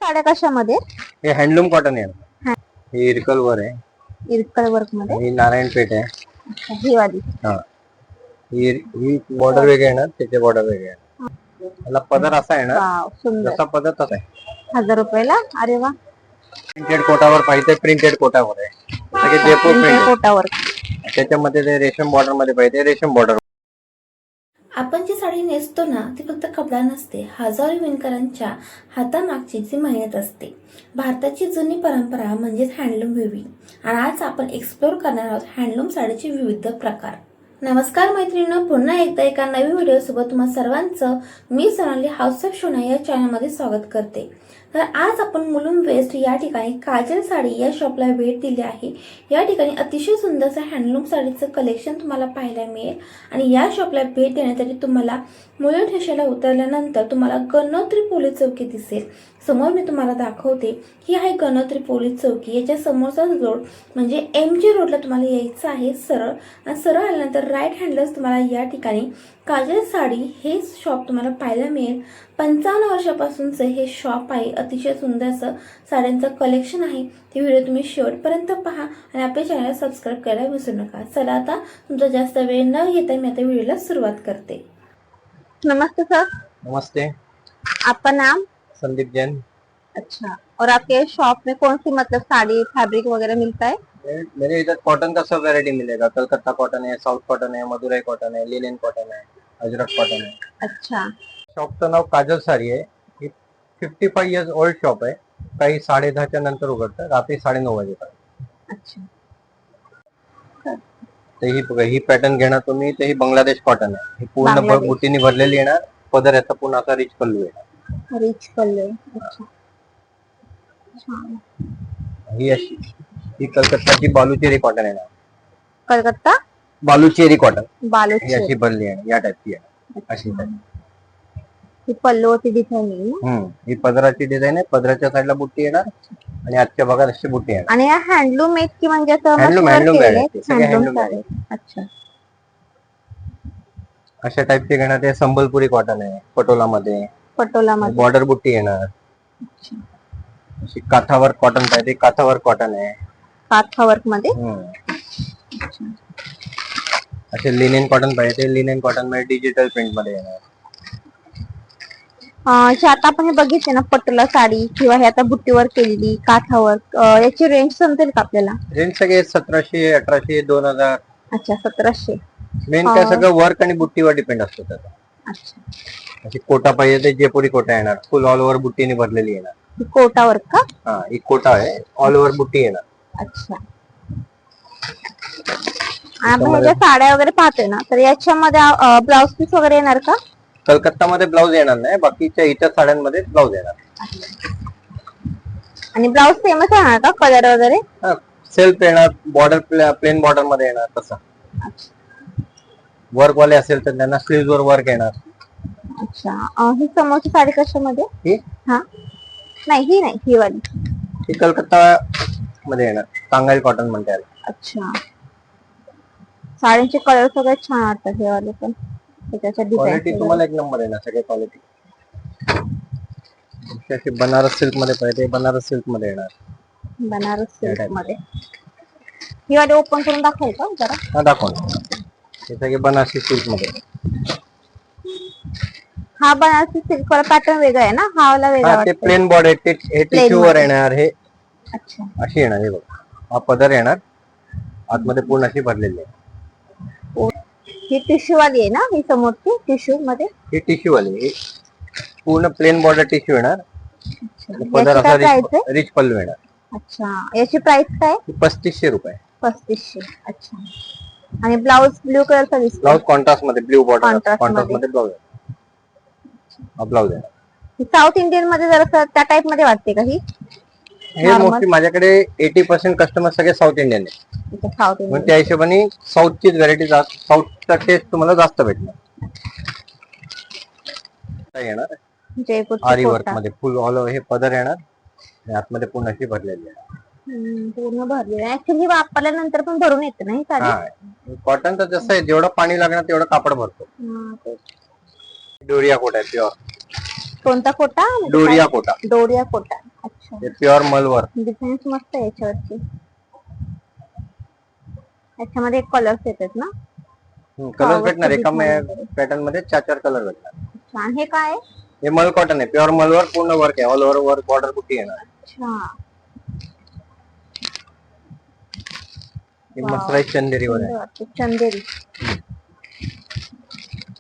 साड्या कशामध्ये? हे हँडलूम कॉटन आहे. हा. हे इरकल वर आहे. इरकल वर्क मध्ये. ही नारायणपेठ आहे. अच्छा, ही वाली. हा, ही बॉर्डर वेगळे आहे ना, त्याचे बॉर्डर वेगळे आहे. त्याला पदर असा आहे ना, वाव, सुंदर. जसा पदर तसा आहे. 1000 रुपयाला. अरे वा. प्रिंटेड कोटावर पाहिजे, प्रिंटेड कोटावर आहे. सगळे डेपो प्रिंट कोटावर. त्याच्यामध्ये ते रेशम बॉर्डर मध्ये पाहिजे, रेशम बॉर्डर. आपण जी साडी नेसतो ना, ती फक्त कपडा नसते, हजारो विणकरांच्या हातामागची जी मेहनत असते. भारताची जुनी परंपरा म्हणजेच हँडलूम विविंग. आणि आज आपण एक्सप्लोर करणार आहोत हँडलूम साडीचे विविध प्रकार. नमस्कार मैत्रिणींनो, पुन्हा एकदा एका नवीन व्हिडिओ सोबत तुम्हा सर्वांचं मी सोनाली हाऊस ऑफ शोना या चॅनलमध्ये स्वागत करते. तर आज आपण मुलुंड वेस्ट या ठिकाणी काजल साडी या शॉपला भेट दिली आहे. या ठिकाणी अतिशय सुंदरचं हँडलूम साडीचं कलेक्शन तुम्हाला पाहायला मिळेल. आणि या शॉपला भेट देण्यासाठी तुम्हाला मुलुंड स्टेशनला उतरल्यानंतर तुम्हाला गणोत्री पोलीस चौकी दिसेल. समोर मी तुम्हाला दाखवते, ही आहे गणोत्री पोलीस चौकी. याच्या समोरचा रोड म्हणजे MG रोडला तुम्हाला यायचं आहे सरळ. आणि सरळ आल्यानंतर राईट हँडलाच तुम्हाला या ठिकाणी काजल साडी हे शॉप तुम्हाला पाहायला मिळेल. 55 वर्षापासूनचं हे शॉप आहे. अतिशय सुंदर असं साड्यांचं कलेक्शन आहे. ते व्हिडिओ तुम्ही शेवटपर्यंत पहा आणि आपल्या चॅनलला सबस्क्राईब करायला विसरू नका. चला आता तुमचा जास्त वेळ न घेता मी आता व्हिडिओला सुरुवात करते. नमस्ते सर. नमस्ते. आपका नाम? संदीप जैन. अच्छा, और आपके शॉप में कौन सी मतलब साड़ी फैब्रिक वगैरह मिलता है? मेरे इधर कॉटन का सब वैरायटी मिलेगा. कलकत्ता कॉटन है, साउथ कॉटन है, मदुराई कॉटन है, लिनन कॉटन है, अजरक कॉटन है. अच्छा. शॉपचं नाव काजल साडी आहे. ही 55 इयर्स ओल्ड शॉप आहे. काही 10:30च्या नंतर उघडतं, रात्री 9:30 वाजेपर्यंत. अच्छा. तर ही पॅटर्न घेणार तुम्ही. तर ही बांगलादेश कॉटन आहे. ही पूर्ण बांगलादेश. बुटीने भरलेली येणार. पदर याचा पूर्ण असा रिच पल्लू आहे. Rich colour. अच्छा. छान. ही अशी ही कलकत्ताची बालुचेरी कॉटन आहे ना. कलकत्ता बालुचेरी कॉटन ही बालुचेरी. अशी भरली आहे, या टाईपची आहे. अशी टाईप. ही पल्लूवरती डिझाईन आहे. ही पदराची डिझाईन आहे. पदराच्या साईडला बुट्टी येणार आणि आजच्या भागात अशी बुट्टी येणार. आणि या हँडलूम आहेत की म्हणजे असं हँडलूम हँडलूम साडी. अच्छा. अशा टाईपचे घेणार. ते संबलपुरी कॉटन आहे, पटोलामध्ये. पटोलामध्ये. बॉर्डर बुट्टी येणार. अशी काठावर कॉटन पाहिजे, काठावर कॉटन आहे. काथा वर्क मध्ये. असे लिनेन कॉटन पाहिजे, लिनेन कॉटन मध्ये डिजिटल प्रिंट मध्ये येणार. जे आता आपण हे बघितले ना पटोला साडी किंवा हे आता बुट्टीवर केलेली काठावर, याची रेंज समजेल का आपल्याला? रेंज सगळे 1700, 1800, 2000. अच्छा, 1700. मेन काय सगळं वर्क आणि बुट्टीवर डिपेंड असतो त्याचा. अच्छा. अशी कोटा पाहिजे ते जयपुरी कोटा येणार. फुल ऑल ओव्हर बुट्टीने भरलेली येणार. कोटा वर्क का? हा, ही कोटा आहे, ऑल ओव्हर बुट्टी येणार. अच्छा. आपण हे ज्या साड्या वगैरे पाहतोय ना, तर याच्यामध्ये ब्लाउज पीस वगैरे येणार का? कलकत्ता मध्ये ब्लाउज येणार नाही, बाकीच्या इतर साड्यांमध्ये ब्लाउज येणार. आणि ब्लाउज सेमच येणार का, कलर वगैरे? सेल्फ येणार, बॉर्डर प्लेन बॉर्डर मध्ये येणार. तसं वर्क वाले असेल तर त्यांना स्लीव्ह वर वर्क येणार. अच्छा. ही समोरची साडी कशामध्ये? ही हा, नाही ही नाही, ही वाली. ही कलकत्ता मध्ये येणार, टांगाईल कॉटन म्हणतात. अच्छा. साडीचे कलर सगळे छान वाटतात हे वाले पण. त्याच्या क्वालिटी डिझाइन तुम्हाला एक नंबर येणार, सगळे क्वालिटी. अशी बनारस सिल्क मध्ये पाहिजे, बनारस सिल्क मध्ये येणार. बनारस सिल्क मध्ये. ही वाली ओपन करून दाखवाल का जरा? हा, दाखव ना. हे सगळे बनारसी सिल्क मध्ये. हा बनारसी सिल्क वाला पॅटर्न वेगळा आहे ना, हा वाला वेगळा हा, ते वाटतो. प्लेन बॉर्डर, हे टिश्यू वर येणार. हे अच्छा. अशी येणार. हे बघ, हा पदर येणार, आतमध्ये पूर्ण अशी भरलेली आहे. ही टिश्यू वाली आहे ना, ही समोरची टिश्यू मध्ये. ही टिश्यू वाली, हे पूर्ण प्लेन बॉर्डर टिश्यू येणार. पदर याची असा काय प्राइस आहे? रिच पल्लू येणार. अच्छा. याची प्राइस काय? 3500 रुपये. 3500. अच्छा. आणि ब्लाउज ब्ल्यू कलरचा दिसतो. ब्लाउज कॉन्ट्रास्ट मध्ये, ब्ल्यू बॉर्डर Contrast कॉन्ट्रास्ट मध्ये ब्लाउज हा ब्लाउज आहे. साऊथ इंडियन मध्ये जरा त्या टाइप मध्ये वाटते का ही? हे मोस्टली माझ्याकडे 80% कस्टमर सगळे साऊथ इंडियन आहे. South Indian. म्हणजे त्या हिशोबाने साऊथचीच व्हरायटी, साऊथचा टेस्ट तुम्हाला जास्त भेटणार. काय येणार आरी वर्क मध्ये फुल ऑल ओव्हर हे पदर येणार आणि आतमध्ये पूर्ण अशी भरलेली आहे. पूर्ण भरलेली आहे. ऍक्च्युअली वापरल्यानंतर पण भरून येते ना ही साडी. हा, कॉटन तर जसं आहे, जेवढं पाणी लागणार तेवढं कापड भरतो. डोरिया कोट आहे प्युअर. कोणता कोटा? डोरिया कोटा. डोरिया कोटा. अच्छा. हे प्युअर मलवर. डिझाईन्स मस्त आहे याच्यावरची. याच्यामध्ये कलर्स येतात ना? कलर भेटणार एका पॅटर्न मध्ये 4 कलर भेटणार. अच्छा. आणि हे काय आहे? हे मल कॉटन आहे, प्युअर मलवर, पूर्ण वर्क आहे, ऑल ओव्हर वर्क, बॉर्डर बुट्टी येणार. अच्छा. हे मसराईज चंदेरी वर आहे. चंदेरी.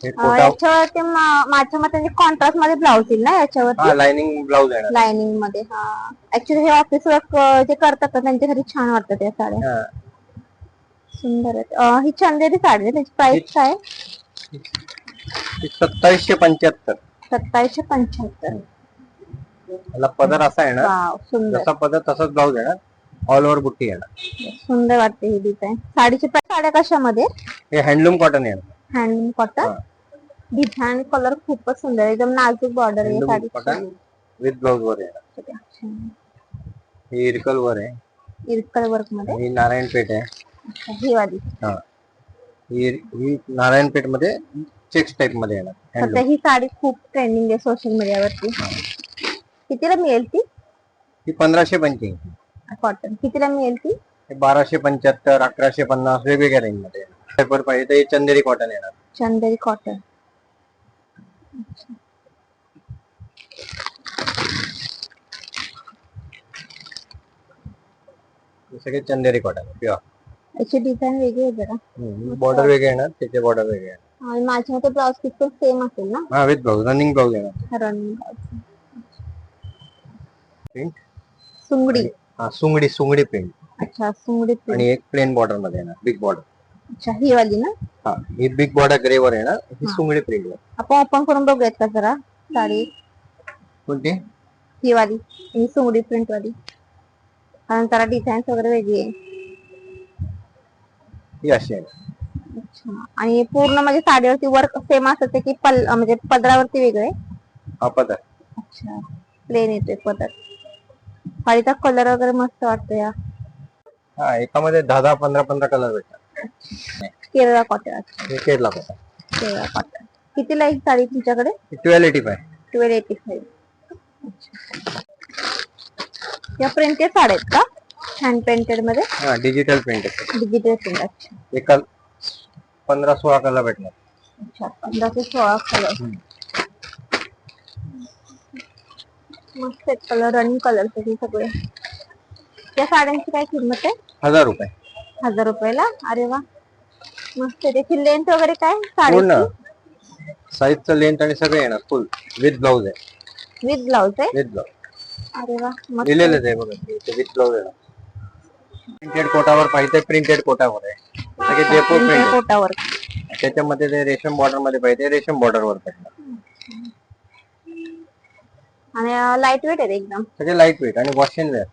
हे कोटा. याच्यावरती माझ्या मते कॉन्ट्रास्ट मध्ये ब्लाउज येईल ना याच्यावरती? हा, लाइनिंग ब्लाउज आहे. लाइनिंग मध्ये. हा. ऍक्च्युली हे ऑफिस वर्क जे करतात ना त्यांच्यासाठी छान वाटतात या साड्या. सुंदर आहेत. ही चंदेरी साडी आहे, त्याची प्राइस काय? 2775. 2775. याला पदर असा आहे ना, वाव, सुंदर. जसा पदर तसाच ब्लाउज येणार, ऑल ओव्हर बुट्टी येणार. सुंदर वाटते ही डिझाईन. साडीची प्राइस साड्या कशामध्ये? हे हँडलूम कॉटन आहे. Handloom cotton. डिझाईन कलर खूपच सुंदर, एकदम नाजूक बॉर्डर आहे साडी. कॉटन विथ ब्लाउज वर येणार. हे इरकल वर आहे. इरकल वर्क मध्ये. ही नारायणपेठ आहे. अच्छा, ही वाली. हा, ही नारायणपेठ मध्ये चेक्स टाइप मध्ये येणार. सध्या ही साडी खूप ट्रेंडिंग आहे सोशल मीडियावरती. कितीला मिळेल ती? ही 1585. कॉटन कितीला मिळेल ती? 1275, 1150 वेगवेगळ्या रेंज मध्ये येणार. पेपर पाहिजे तर हे चंदेरी कॉटन येणार. चंदेरी कॉटन. सगळे चंदेरी कॉटन प्युअर. याची डिझाईन वेगळी आहे जरा. बॉर्डर वेगळे येणार, त्याचे बॉर्डर वेगळे येणार. आणि माझ्या मते ब्लाउज पीस पण सेम असेल ना? हा, विथ ब्लाउज, रनिंग ब्लाउज येणार. Running blouse. प्रिंट. सुंगडी. हा, सुंगडी प्रिंट. अच्छा, सुंगडी प्रिंट. आणि एक प्लेन बॉर्डर मध्ये येणार, बिग बॉर्डर. अच्छा, ही वाली ना? हा, ही बिग बॉर्डर ग्रे वर येणार, ही सुंगडी प्रिंट वर. आपण ओपन करून बघूयात का जरा साडी? कोणती? ही वाली, ही सुंगडी प्रिंट वाली. कारण जरा डिझाईन्स वगैरे वेगळी आहे. ही अशी आहे. अच्छा. आणि पूर्ण म्हणजे साडीवरती वर्क सेम असते की म्हणजे पदरावरती वेगळे? हा, पदर. अच्छा, प्लेन येतोय पदर. साडीचा कलर वगैरे मस्त वाटतो या. हा, एकामध्ये 10, 15 कलर भेटतात. केरळा कॉटन. हे केरला कॉटन. केरळा कॉटन. कितीला एक साडी तुमच्याकडे? 1285. 1285. या प्रिंटेड साड्या आहेत का? हँड पेंटेड मध्ये? हा, डिजिटल प्रिंट आहे. Digital print. अच्छा. एका 15-16 कलर भेटणार. अच्छा, 15 ते 16 कलर. मस्त आहेत कलर, रनिंग कलर सगळे. त्या साड्यांची काय किंमत आहे? 1000 रुपये. 1000 रुपयाला? अरे वा, मस्त आहे. त्याची लेंथ वगैरे काय पूर्ण साडीची? साईजचं लेंथ आणि सगळे येणार, फुल विथ ब्लाउज आहे. विथ ब्लाउज आहे? With blouse. अरे वा, मस्त. दिलेलंच आहे बघा, विथ ब्लाउज येणार. प्रिंटेड कोटावर पाहिजे, प्रिंटेड कोटावर आहे. सगळे जयपूर प्रिंट कोटावर. त्याच्यामध्ये ते रेशम बॉर्डर मध्ये पाहिजे, रेशम बॉर्डर वर भेटणार. आणि लाईट वेट आहे एकदम. सगळे लाईट वेट आणि वॉश अँड वेअर.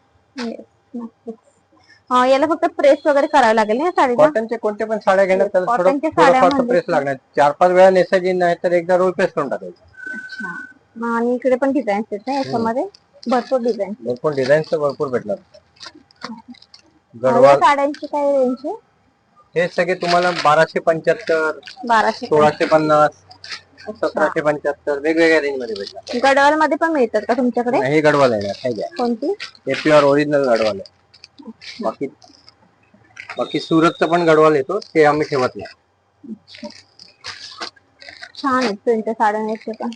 याला फक्त प्रेस वगैरे करावं लागेल ना साडीला? कॉटनचे कोणते पण साड्या घेणार त्याला कॉटनच्या साड्या थोडं प्रेस लागणार. 4-5 वेळा नेसायची, नाही तर एकदा रोल प्रेस करून टाकायचं. अच्छा. आणि इकडे पण डिझाईन्स आहेत ना याच्यामध्ये? भरपूर डिझाईन. भरपूर डिझाईन्स भरपूर भेटणार. गडवाल साड्यांची काय रेंज आहे? हे सगळे तुम्हाला 1275, 1650, 1775 वेगवेगळ्या रेंज मध्ये भेटणार. गडवाल मध्ये पण मिळतात का तुमच्याकडे? हे गडवाल आहे. कोणती? हे प्युअर ओरिजिनल गडवाल आहे. बाकी सुरतचं पण गडवाल येतो, ते आम्ही ठेवत नाही. छान आहेत तुमच्या साड्या पण.